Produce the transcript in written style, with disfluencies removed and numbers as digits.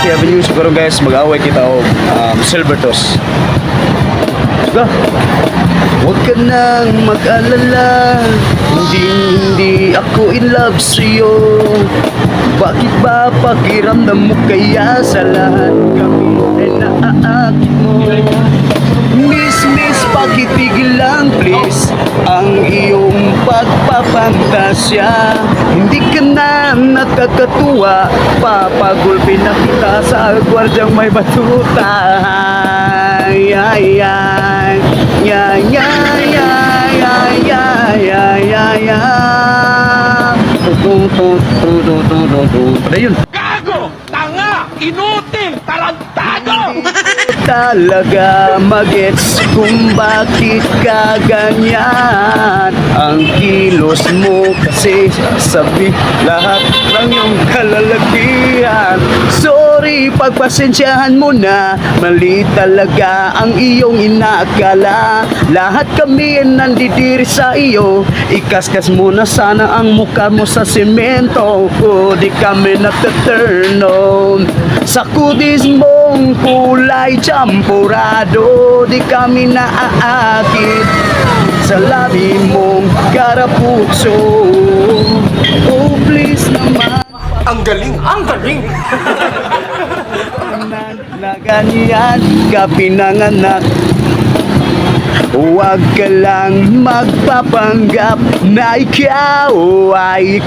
Rocky Avenue. Siguro guys, mag-away kita o silver toss. Sige. Huwag ka nang mag-alala, hindi ako in love sa'yo. Bakit ba pakiramdam mo kaya sa lahat kami ay naaakit mo? Miss, pakitigil lang please ang iyong pagpapantasya. Hindi ka na nakakatuwa, papagulpin na kita sa gwardyang may batuta. Ay, ay, ay, ay, ay, ay, ay, ay, ay, ay, ay. Ayun. Gago! Tanga! Inutil! Tarantado! Talaga magets kung bakit ka ganyan. Ang kilos mo kasi sabi lahat ng iyong kalalakihan. Sorry, pagpasensyahan mo na, mali talaga ang iyong inaakala. Lahat kami nandidiri sa iyo, ikaskas mo na sana ang mukha mo sa semento. O di kami nagtaturn on sa kudis mong kulay champurado. Di kami naaakit sa labi mong karapuso. Oh please naman, Ang galing! Ang galing! na ganyan ka pinanganak. Huwag ka lang magpapanggap na ikaw ay